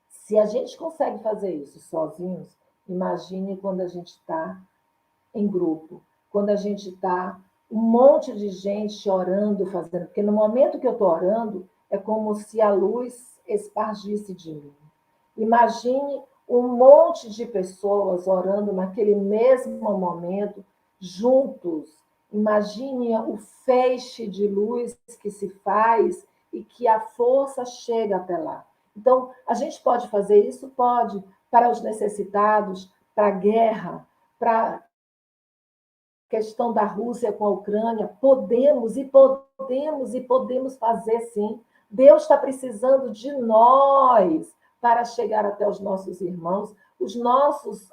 Se a gente consegue fazer isso sozinhos, imagine quando a gente está em grupo, quando a gente está um monte de gente orando, fazendo, porque no momento que eu estou orando, é como se a luz espargisse de mim. Imagine um monte de pessoas orando naquele mesmo momento, juntos. Imagine o feixe de luz que se faz e que a força chega até lá. Então, a gente pode fazer isso? Pode, para os necessitados, para a guerra, para questão da Rússia com a Ucrânia, podemos fazer sim. Deus está precisando de nós para chegar até os nossos irmãos,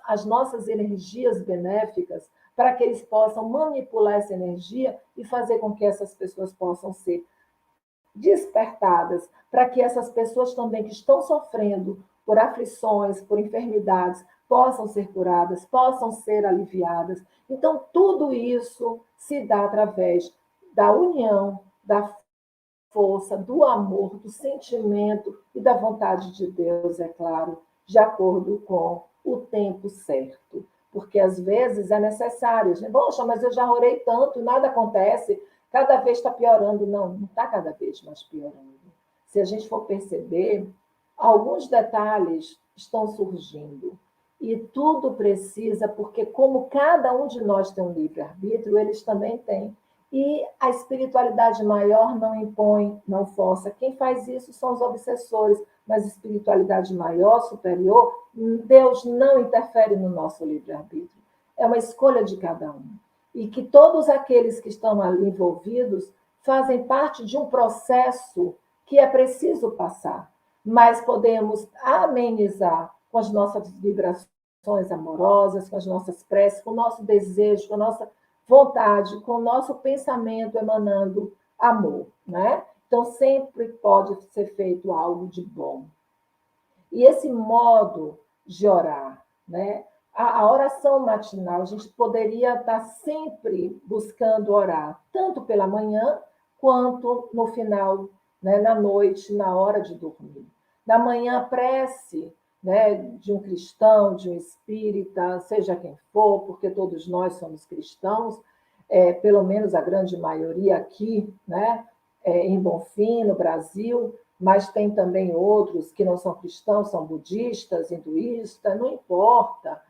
as nossas energias benéficas, para que eles possam manipular essa energia e fazer com que essas pessoas possam ser despertadas, para que essas pessoas também que estão sofrendo por aflições, por enfermidades, possam ser curadas, possam ser aliviadas. Então, tudo isso se dá através da união, da força, do amor, do sentimento e da vontade de Deus, é claro, de acordo com o tempo certo. Porque às vezes é necessário. Poxa, mas eu já orei tanto, nada acontece, cada vez está piorando. Não está cada vez mais piorando. Se a gente for perceber, alguns detalhes estão surgindo. E tudo precisa, porque como cada um de nós tem um livre-arbítrio, eles também têm. E a espiritualidade maior não impõe, não força. Quem faz isso são os obsessores, mas espiritualidade maior, superior, Deus não interfere no nosso livre-arbítrio. É uma escolha de cada um. E que todos aqueles que estão ali envolvidos fazem parte de um processo que é preciso passar, mas podemos amenizar com as nossas vibrações amorosas, com as nossas preces, com o nosso desejo, com a nossa vontade, com o nosso pensamento emanando amor, né? Então, sempre pode ser feito algo de bom. E esse modo de orar, né? A oração matinal, a gente poderia estar sempre buscando orar, tanto pela manhã quanto no final, né? Na noite, na hora de dormir. Na manhã, a prece, né? De um cristão, de um espírita, seja quem for, porque todos nós somos cristãos, pelo menos a grande maioria aqui, né? Em Bonfim, no Brasil, mas tem também outros que não são cristãos, são budistas, hinduístas, não importa.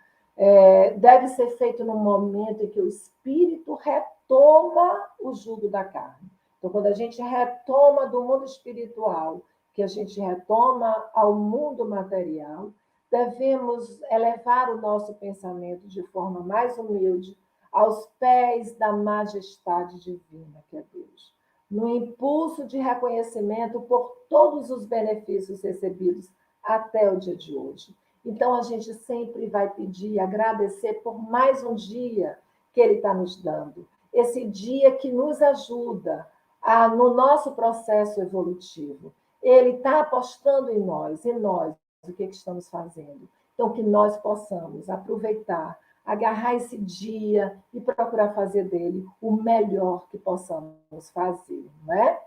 Deve ser feito no momento em que o espírito retoma o jugo da carne. Então, quando a gente retoma do mundo espiritual, que a gente retoma ao mundo material, devemos elevar o nosso pensamento de forma mais humilde, aos pés da majestade divina que é Deus, no impulso de reconhecimento por todos os benefícios recebidos até o dia de hoje. Então, a gente sempre vai pedir, agradecer por mais um dia que Ele está nos dando. Esse dia que nos ajuda no nosso processo evolutivo. Ele está apostando em nós, e nós, o que estamos fazendo? Então, que nós possamos aproveitar, agarrar esse dia e procurar fazer dele o melhor que possamos fazer, né?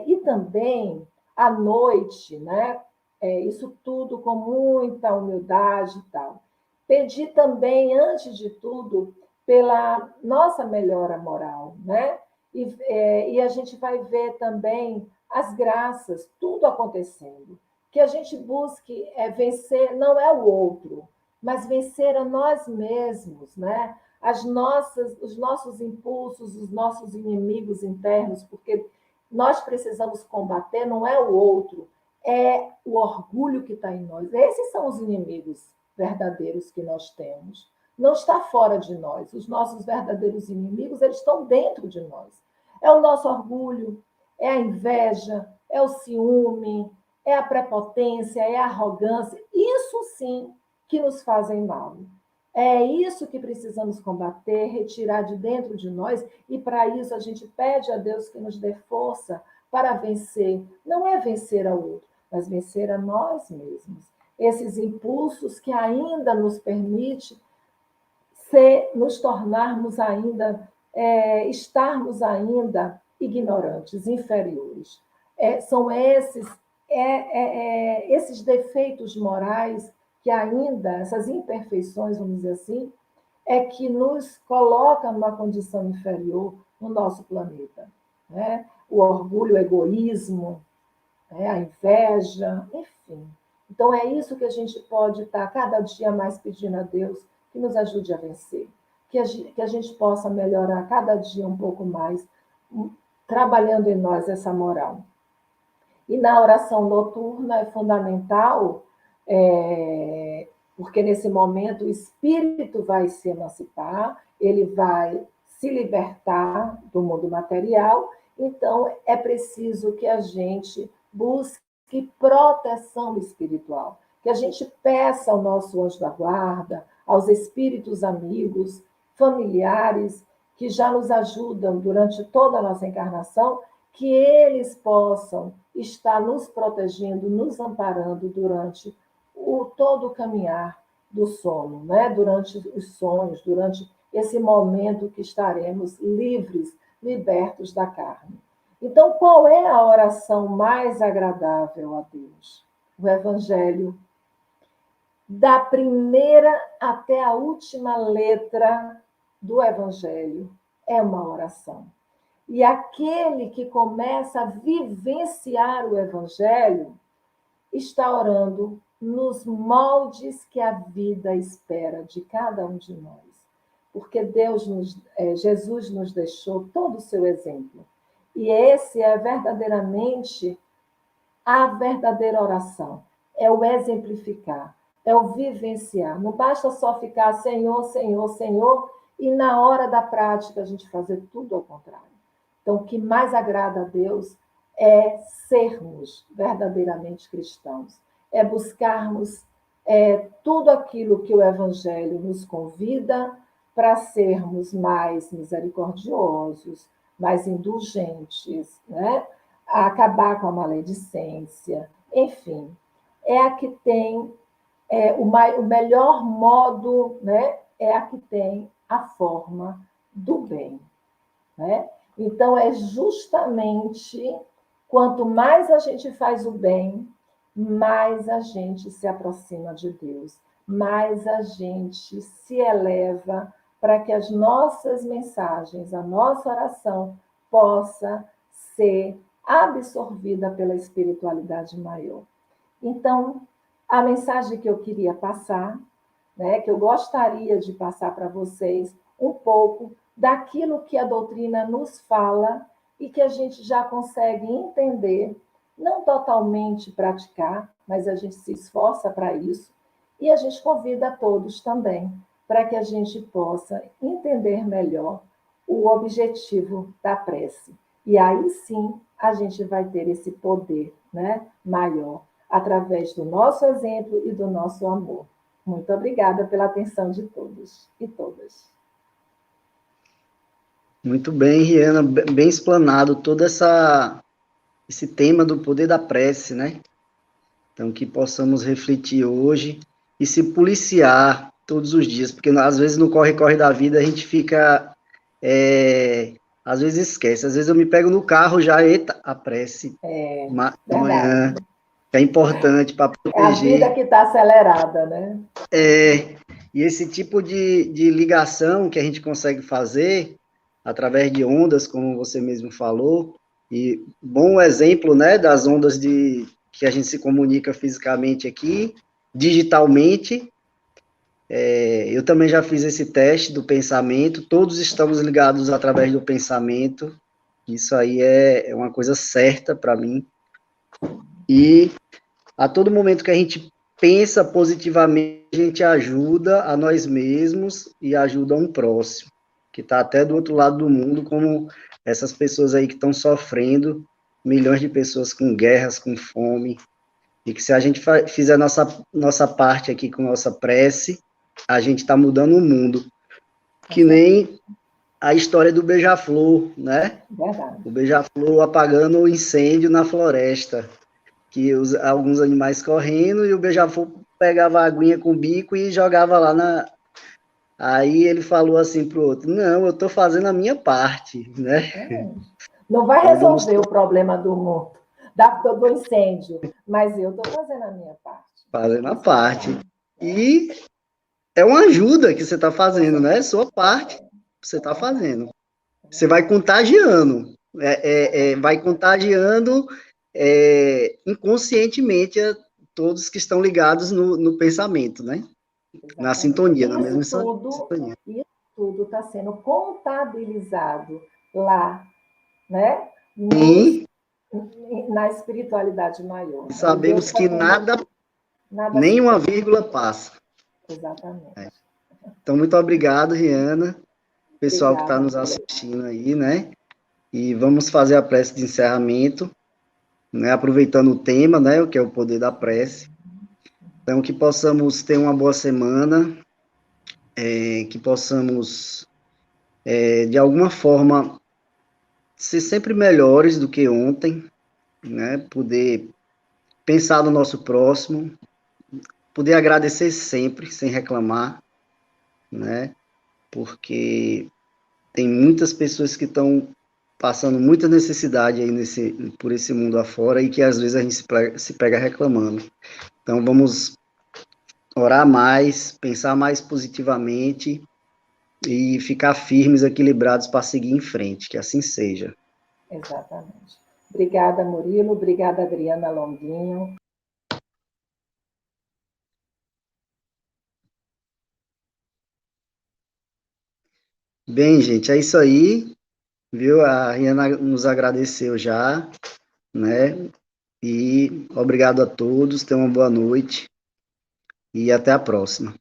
E também, à noite, né? Isso tudo com muita humildade e tal. Pedir também, antes de tudo, pela nossa melhora moral, né? E a gente vai ver também as graças, tudo acontecendo. Que a gente busque vencer, não é o outro, mas vencer a nós mesmos, né? Os nossos impulsos, os nossos inimigos internos, porque nós precisamos combater, não é o outro, é o orgulho que está em nós. Esses são os inimigos verdadeiros que nós temos. Não está fora de nós. Os nossos verdadeiros inimigos, eles estão dentro de nós. É o nosso orgulho, é a inveja, é o ciúme, é a prepotência, é a arrogância. Isso sim que nos fazem mal. É isso que precisamos combater, retirar de dentro de nós, e para isso a gente pede a Deus que nos dê força para vencer. Não é vencer ao outro, mas vencer a nós mesmos. Esses impulsos que ainda nos permite nos tornarmos ainda, estarmos ainda ignorantes, inferiores. São esses defeitos morais que ainda, essas imperfeições, vamos dizer assim, é que nos coloca numa condição inferior no nosso planeta. Né? O orgulho, o egoísmo, a inveja, enfim. Então, é isso que a gente pode estar cada dia mais pedindo a Deus que nos ajude a vencer. Que a gente possa melhorar cada dia um pouco mais, trabalhando em nós essa moral. E na oração noturna é fundamental, porque nesse momento o espírito vai se emancipar, ele vai se libertar do mundo material, então é preciso que a gente busque proteção espiritual, que a gente peça ao nosso anjo da guarda, aos espíritos amigos, familiares, que já nos ajudam durante toda a nossa encarnação, que eles possam estar nos protegendo, nos amparando durante todo o caminhar do sono, né? Durante os sonhos, durante esse momento que estaremos livres, libertos da carne. Então, qual é a oração mais agradável a Deus? O Evangelho, da primeira até a última letra do Evangelho, é uma oração. E aquele que começa a vivenciar o Evangelho está orando nos moldes que a vida espera de cada um de nós. Porque Jesus nos deixou todo o seu exemplo. E esse é verdadeiramente a verdadeira oração. É o exemplificar, é o vivenciar. Não basta só ficar Senhor, Senhor, Senhor, e na hora da prática a gente fazer tudo ao contrário. Então, o que mais agrada a Deus é sermos verdadeiramente cristãos, é buscarmos tudo aquilo que o Evangelho nos convida para sermos mais misericordiosos, mais indulgentes, né? A acabar com a maledicência, enfim, é a que tem o melhor modo, né? É a que tem a forma do bem, né? Então, é justamente quanto mais a gente faz o bem, mais a gente se aproxima de Deus, mais a gente se eleva para que as nossas mensagens, a nossa oração possa ser absorvida pela espiritualidade maior. Então, a mensagem que eu queria passar, né, que eu gostaria de passar para vocês um pouco daquilo que a doutrina nos fala e que a gente já consegue entender, não totalmente praticar, mas a gente se esforça para isso, e a gente convida a todos também para que a gente possa entender melhor o objetivo da prece. E aí sim a gente vai ter esse poder, né, maior, através do nosso exemplo e do nosso amor. Muito obrigada pela atenção de todos e todas. Muito bem, Rihanna, bem explanado todo esse tema do poder da prece, né? Então, que possamos refletir hoje e se policiar todos os dias, porque às vezes no corre-corre da vida a gente fica, às vezes esquece, às vezes eu me pego no carro já, eita, a prece amanhã, é importante para É a vida proteger. que está acelerada, né? E esse tipo de ligação que a gente consegue fazer através de ondas, como você mesmo falou, e bom exemplo, né, das ondas que a gente se comunica fisicamente aqui, digitalmente. Eu também já fiz esse teste do pensamento, todos estamos ligados através do pensamento, isso aí é uma coisa certa para mim. E a todo momento que a gente pensa positivamente, a gente ajuda a nós mesmos e ajuda um próximo, que está até do outro lado do mundo, como essas pessoas aí que estão sofrendo, milhões de pessoas com guerras, com fome, e que se a gente fizer nossa parte aqui com nossa prece, a gente está mudando o mundo. Que nem a história do beija-flor, né? Verdade. O beija-flor apagando o incêndio na floresta, que alguns animais correndo e o beija-flor pegava a aguinha com o bico e jogava lá na... Aí ele falou assim pro outro, não, eu estou fazendo a minha parte, né? Não vai Então, resolver o problema do mundo, do incêndio, mas eu estou fazendo a minha parte. Fazendo a parte. E é uma ajuda que você está fazendo, né? Sua parte, você está fazendo. Você vai contagiando, vai contagiando inconscientemente a todos que estão ligados no pensamento, né? Exatamente. Na sintonia, na mesma sintonia. Isso tudo está sendo contabilizado lá, né? Na espiritualidade maior. E sabemos que nada, nem uma vírgula passa. Exatamente. Então, muito obrigado, Rihanna, pessoal que está nos assistindo aí, né? E vamos fazer a prece de encerramento, né? Aproveitando o tema, né? O que é o poder da prece. Então, que possamos ter uma boa semana, que possamos, de alguma forma, ser sempre melhores do que ontem, né? Poder pensar no nosso próximo, poder agradecer sempre, sem reclamar, né? Porque tem muitas pessoas que estão passando muita necessidade aí por esse mundo afora e que às vezes a gente se pega reclamando. Então, vamos orar mais, pensar mais positivamente e ficar firmes, equilibrados para seguir em frente, que assim seja. Exatamente. Obrigada, Murilo. Obrigada, Adriana Longuinho. Bem, gente, é isso aí, viu? A Rihanna nos agradeceu já, né? E obrigado a todos, tenham uma boa noite e até a próxima.